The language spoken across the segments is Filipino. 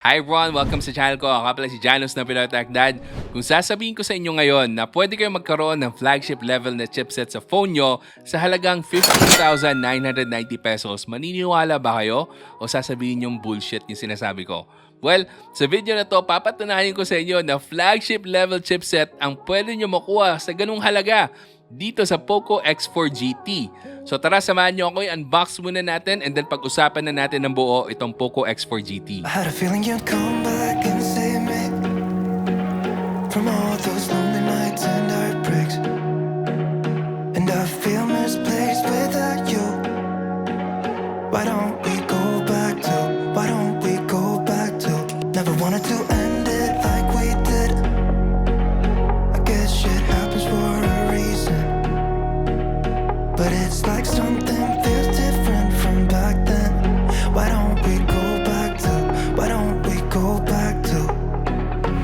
Hi everyone! Welcome sa channel ko. Ako pala si Janos na Pinoy Techdad. Kung sasabihin ko sa inyo ngayon na pwede kayong magkaroon ng flagship level na chipset sa phone nyo sa halagang 15,990 pesos, maniniwala ba kayo? O sasabihin yung bullshit yung sinasabi ko? Well, sa video na to, papatunayan ko sa inyo na flagship level chipset ang pwede nyo makuha sa ganung halaga dito sa Poco X4 GT. So tara, samahan nyo ako, i-unbox muna natin and then pag-usapan na natin ng buo itong Poco X4 GT. I had a feeling you'd come back and save me from all those lonely nights and heartbreaks. And I feel misplaced without you. Why don't we go back to, why don't we go back to, never wanted to end it like we did. I guess shit happens for a reason, but it's like something feels different from back then. Why don't we go back to, why don't we go back to,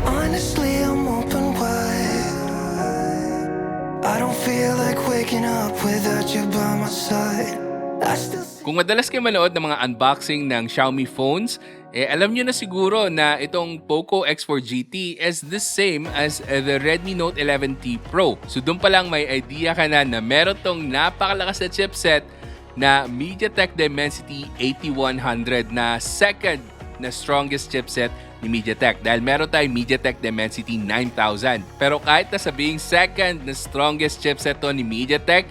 honestly I'm open wide. I don't feel like waking up without you by my side. I still Kung madalas kayo manood ng mga unboxing ng Xiaomi phones, alam nyo na siguro na itong Poco X4 GT is the same as the Redmi Note 11T Pro. So doon pa lang may idea ka na meron tong napakalakas na chipset na MediaTek Dimensity 8100 na second na strongest chipset ni MediaTek dahil meron tayong MediaTek Dimensity 9000. Pero kahit na sabihing second na strongest chipset to ni MediaTek,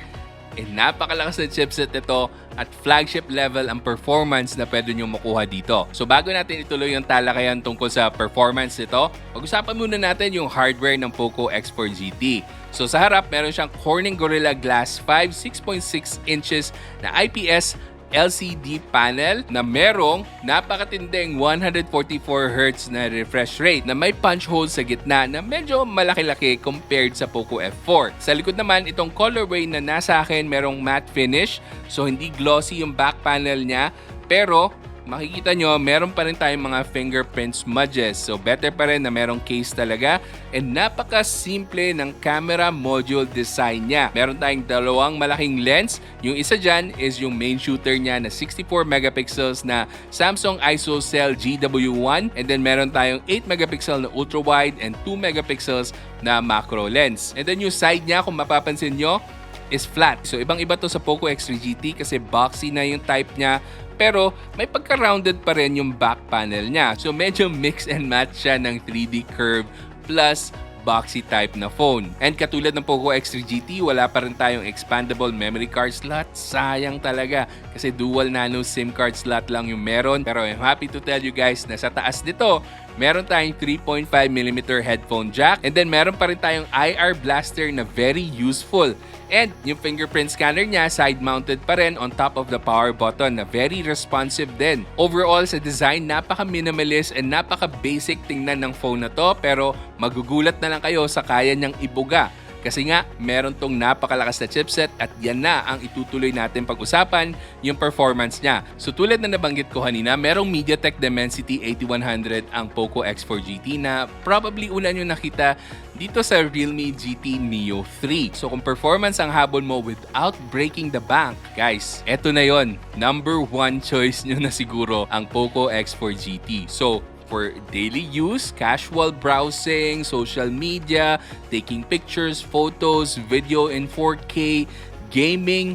napakalakas na chipset nito at flagship level ang performance na pwede nyo makuha dito. So bago natin ituloy yung talakayan tungkol sa performance nito, pag-usapan muna natin yung hardware ng Poco X4 GT. So sa harap, meron siyang Corning Gorilla Glass 5 6.6 inches na IPS LCD panel na merong napakatinding 144Hz na refresh rate na may punch hole sa gitna na medyo malaki-laki compared sa Poco F4. Sa likod naman, itong colorway na nasa akin merong matte finish, so hindi glossy yung back panel niya, pero makikita nyo, meron pa rin tayong mga fingerprint smudges. So, better pa rin na merong case talaga. And napaka-simple ng camera module design niya. Meron tayong dalawang malaking lens. Yung isa dyan is yung main shooter niya na 64 megapixels na Samsung ISOCELL GW1. And then meron tayong 8 megapixel na ultra-wide and 2 megapixels na macro lens. And then yung side niya, kung mapapansin nyo, is flat. So, ibang-iba to sa Poco X3 GT kasi boxy na yung type niya. Pero may pagka-rounded pa rin yung back panel niya. So medyo mix and match siya ng 3D curve plus boxy type na phone. And katulad ng Poco X3 GT, wala pa rin tayong expandable memory card slot. Sayang talaga kasi dual nano SIM card slot lang yung meron. Pero I'm happy to tell you guys na sa taas nito, meron tayong 3.5mm headphone jack. And then meron pa rin tayong IR blaster na very useful. And yung fingerprint scanner niya, side-mounted pa rin on top of the power button na very responsive din. Overall, sa design, napaka-minimalist and napaka-basic tingnan ng phone na to, pero magugulat na lang kayo sa kaya niyang ibuga. Kasi nga, meron tong napakalakas na chipset at yan na ang itutuloy natin pag-usapan, yung performance niya. So tulad na nabanggit ko kanina, merong MediaTek Dimensity 8100 ang Poco X4 GT na probably una nyo nakita dito sa Realme GT Neo 3. So kung performance ang habol mo without breaking the bank, guys, eto na yon. Number 1 choice nyo na siguro ang Poco X4 GT. So for daily use, casual browsing, social media, taking pictures, photos, video in 4K, gaming,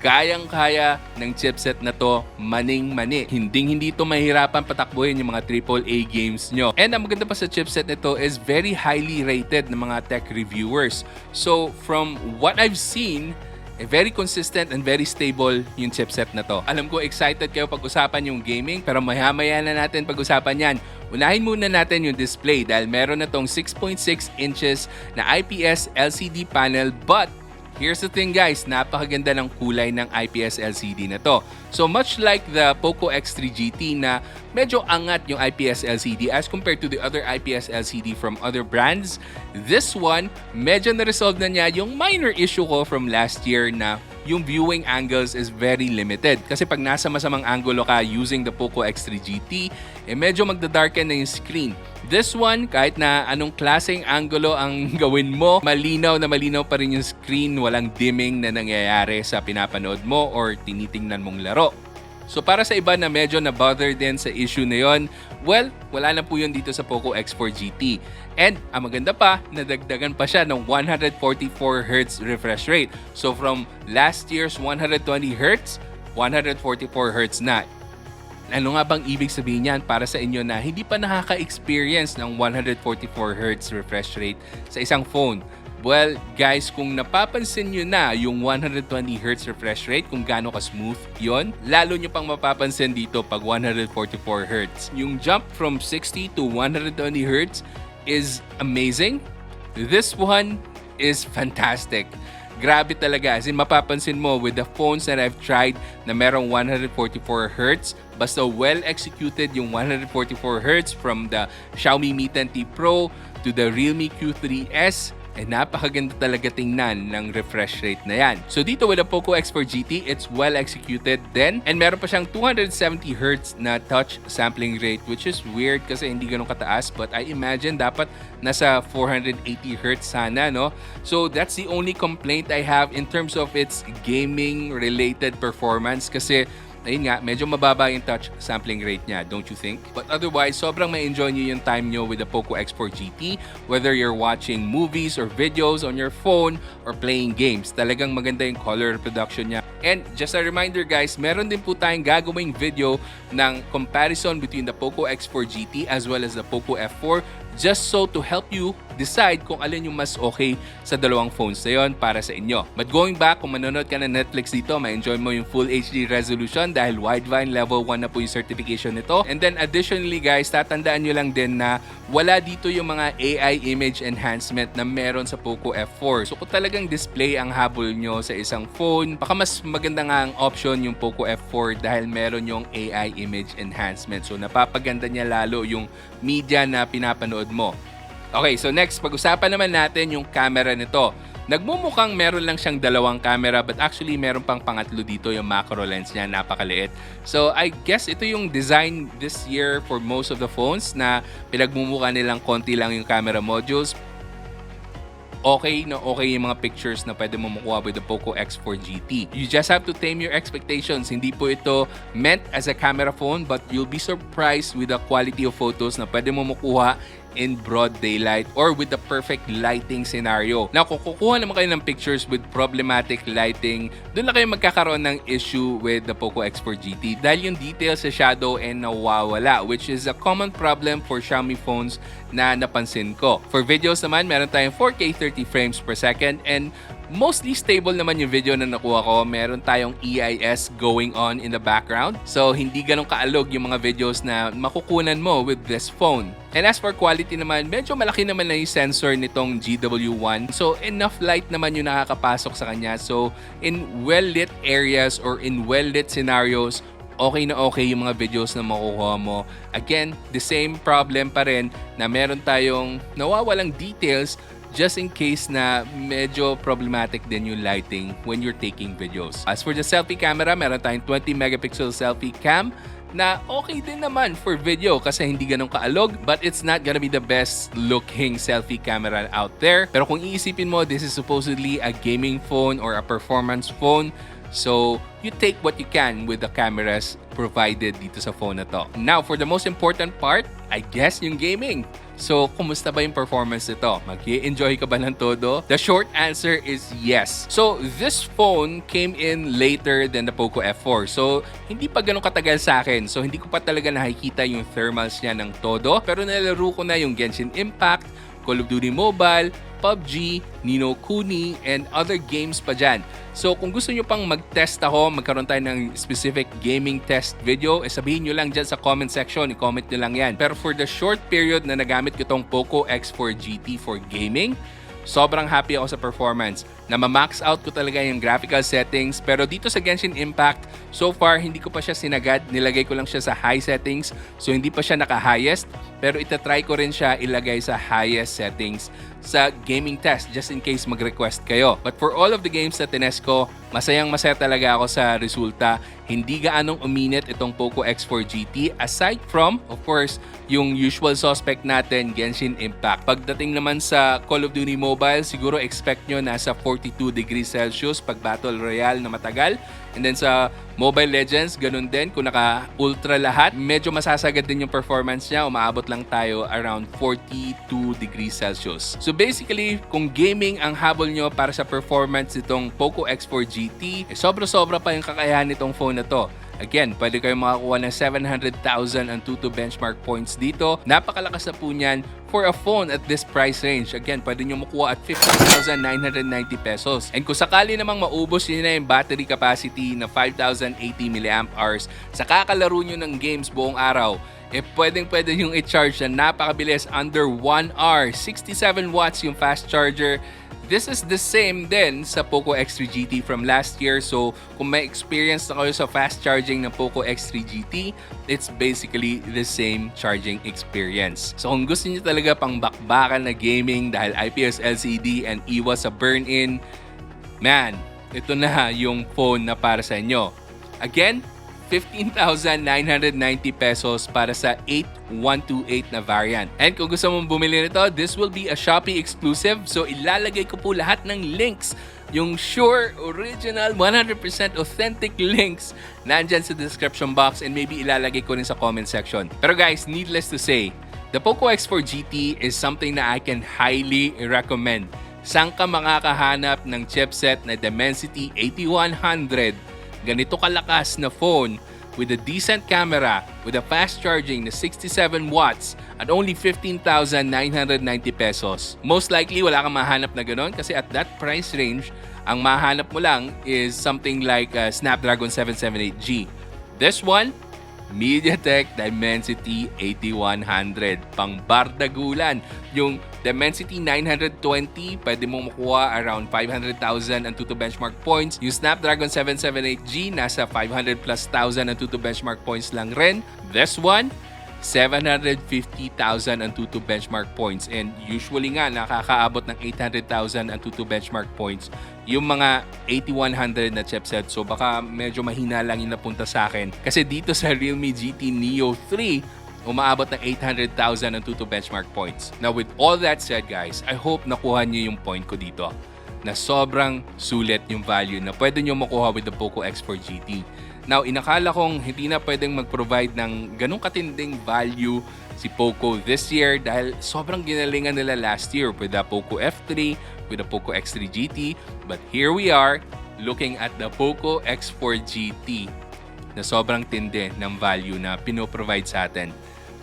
kayang-kaya ng chipset na to, maning-mani. Hindi to mahirapan patakbuhin yung mga AAA games nyo. And ang maganda pa sa chipset nito is very highly rated ng mga tech reviewers. So from what I've seen, very consistent and very stable yung chipset na to. Alam ko excited kayo pag-usapan yung gaming pero maya-maya na natin pag-usapan yan. Unahin muna natin yung display dahil meron na tong 6.6 inches na IPS LCD panel, but here's the thing guys, napakaganda ng kulay ng IPS LCD na to. So much like the Poco X3 GT na medyo angat yung IPS LCD as compared to the other IPS LCD from other brands, this one, medyo na-resolve na niya yung minor issue ko from last year na yung viewing angles is very limited. Kasi pag nasa masamang angulo ka using the Poco X3 GT, medyo magda-darken na yung screen. This one, kahit na anong klaseng angulo ang gawin mo, malinaw na malinaw pa rin yung screen, walang dimming na nangyayari sa pinapanood mo or tinitingnan mong laro. So para sa iba na medyo na-bother din sa issue na yon, Well, wala na po yun dito sa Poco X4 GT. And ang maganda pa, nadagdagan pa siya ng 144Hz refresh rate. So from last year's 120Hz, 144Hz na. Ano nga bang ibig sabihin yan para sa inyo na hindi pa nakaka-experience ng 144Hz refresh rate sa isang phone? Well, guys, kung napapansin nyo na yung 120Hz refresh rate, kung gaano ka-smooth yon, lalo nyo pang mapapansin dito pag 144Hz. Yung jump from 60 to 120Hz is amazing. This one is fantastic. Grabe talaga. As in, mapapansin mo with the phones that I've tried na merong 144Hz, basta well-executed yung 144Hz from the Xiaomi Mi 10T Pro to the Realme Q3S, napakaganda talaga tingnan ng refresh rate na yan. So dito with the Poco X4 GT, it's well executed din. And meron pa siyang 270Hz na touch sampling rate, which is weird kasi hindi ganun kataas. But I imagine dapat nasa 480Hz sana, no? So that's the only complaint I have in terms of its gaming-related performance kasi ayun nga, medyo mababa yung touch sampling rate niya, don't you think? But otherwise, sobrang ma-enjoy nyo yung time nyo with the Poco X4 GT, whether you're watching movies or videos on your phone or playing games. Talagang maganda yung color reproduction niya. And just a reminder guys, meron din po tayong gagawing video ng comparison between the Poco X4 GT as well as the Poco F4, just so to help you decide kung alin yung mas okay sa dalawang phones na yun para sa inyo. But going back, kung manonood ka ng Netflix dito, ma-enjoy mo yung Full HD resolution dahil Widevine Level 1 na po yung certification nito. And then additionally guys, tatandaan nyo lang din na wala dito yung mga AI image enhancement na meron sa Poco F4. So kung talagang display ang habol nyo sa isang phone, baka mas maganda nga ang option yung Poco F4 dahil meron yung AI image enhancement. So napapaganda niya lalo yung media na pinapanood mo. Okay, so next, pag-usapan naman natin yung camera nito. Nagmumukhang meron lang siyang dalawang camera but actually meron pang pangatlo dito, yung macro lens niya, napakaliit. So I guess ito yung design this year for most of the phones na pinagmumukha nilang konti lang yung camera modules. Okay na okay yung mga pictures na pwede mo makuha with the Poco X4 GT. You just have to tame your expectations. Hindi po ito meant as a camera phone but you'll be surprised with the quality of photos na pwede mo makuha in broad daylight or with the perfect lighting scenario. Now, kung kukuha naman kayo ng pictures with problematic lighting, doon na kayo magkakaroon ng issue with the Poco X4 GT dahil yung details sa shadow ay nawawala, which is a common problem for Xiaomi phones na napansin ko. For videos naman, meron tayong 4K 30 frames per second and mostly stable naman yung video na nakuha ko. Meron tayong EIS going on in the background. So, hindi ganun kaalog yung mga videos na makukunan mo with this phone. And as for quality naman, medyo malaki naman na yung sensor nitong GW1. So, enough light naman yung nakakapasok sa kanya. So, in well-lit areas or in well-lit scenarios, okay na okay yung mga videos na makukuha mo. Again, the same problem pa rin na meron tayong nawawalang details just in case na medyo problematic din yung lighting when you're taking videos. As for the selfie camera, meron tayong 20 megapixel selfie cam na okay din naman for video kasi hindi ganun kaalog but it's not gonna be the best looking selfie camera out there. Pero kung iisipin mo, this is supposedly a gaming phone or a performance phone. So, you take what you can with the cameras provided dito sa phone na to. Now, for the most important part, I guess yung gaming. So, kumusta ba yung performance nito? Mag-i-enjoy ka ba ng todo? The short answer is yes. So, this phone came in later than the Poco F4. So, hindi pa ganun katagal sa akin. So, hindi ko pa talaga nakikita yung thermals niya ng todo. Pero nalaro ko na yung Genshin Impact, Call of Duty Mobile, PUBG, Ni no Kuni, and other games pa dyan. So kung gusto nyo pang mag-test ako, magkaroon tayo ng specific gaming test video, sabihin nyo lang dyan sa comment section, i-comment nyo lang yan. Pero for the short period na nagamit ko tong Poco X4 GT for gaming, sobrang happy ako sa performance. Na-max out ko talaga yung graphical settings. Pero dito sa Genshin Impact, so far hindi ko pa siya sinagad. Nilagay ko lang siya sa high settings. So hindi pa siya naka-highest. Pero itatry ko rin siya ilagay sa highest settings sa gaming test just in case mag-request kayo. But for all of the games na tinest ko, masaya talaga ako sa resulta. Hindi gaanong uminit itong Poco X4 GT aside from, of course, yung usual suspect natin, Genshin Impact. Pagdating naman sa Call of Duty Mobile, siguro expect nyo nasa 40 42 degrees Celsius pag Battle Royale na matagal. And then sa Mobile Legends, ganun din. Kung naka-ultra lahat, medyo masasagad din yung performance niya. Umaabot lang tayo around 42 degrees Celsius. So basically, kung gaming ang habol nyo para sa performance itong Poco X4 GT, sobra-sobra pa yung kakayahan nitong phone na to. Again, pwede kayong makakuha ng 700,000 Antutu benchmark points dito. Napakalakas na po niyan for a phone at this price range. Again, pwede nyo makuha at 15,990 pesos. And kung sakali namang maubos nyo na yung battery capacity na 5,080 mAh sa kakalaro nyo ng games buong araw, pwedeng-pwede yung i-charge na napakabilis under 1 hour. 67 watts yung fast charger. This is the same din sa Poco X3 GT from last year. So, kung may experience na kayo sa fast charging ng Poco X3 GT, it's basically the same charging experience. So, kung gusto niyo talaga pang bakbakan na gaming dahil IPS LCD and iwas sa burn-in, man, ito na yung phone na para sa inyo. Again, 15,990 pesos para sa 8128 na variant. And kung gusto mong bumili nito, this will be a Shopee exclusive. So ilalagay ko po lahat ng links, yung sure, original, 100% authentic links nandyan sa description box and maybe ilalagay ko rin sa comment section. Pero guys, needless to say, the Poco X4 GT is something na I can highly recommend. Saan ka makakahanap ng chipset na Dimensity 8100 ganito kalakas na phone with a decent camera, with a fast charging na 67 watts at only 15,990 pesos. Most likely, wala kang mahanap na ganon kasi at that price range, ang mahanap mo lang is something like Snapdragon 778G. This one, MediaTek Dimensity 8100. Pang bardagulan. Yung Dimensity 920, pwede mong makuha around 500,000 Antutu benchmark points. Yung Snapdragon 778G, nasa 500 plus thousand Antutu benchmark points lang rin. This one, 750,000 Antutu benchmark points. And usually nga, nakakaabot ng 800,000 Antutu benchmark points yung mga 8100 na chipset. So baka medyo mahina lang yung napunta sa akin. Kasi dito sa Realme GT Neo 3, umaabot ng 800,000 Antutu benchmark points. Now with all that said guys, I hope nakuha nyo yung point ko dito. Na sobrang sulit yung value na pwede nyo makuha with the Poco X4 GT. Now, inakala kong hindi na pwedeng mag-provide ng ganong katinding value si Poco this year dahil sobrang ginalingan nila last year with the Poco F3, with the Poco X3 GT. But here we are looking at the Poco X4 GT na sobrang tindi ng value na pinoprovide sa atin.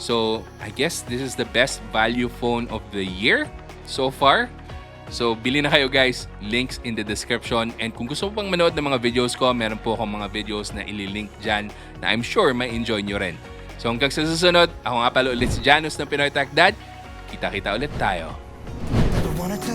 So, I guess this is the best value phone of the year so far. So, bili na kayo guys. Links in the description. And kung gusto mo pang manood ng mga videos ko, meron po akong mga videos na ililink dyan na I'm sure may enjoy nyo rin. So, hanggang sa susunod, ako nga pala ulit si Janus ng Pinoy Techdad. Kita-kita ulit tayo. I wanted to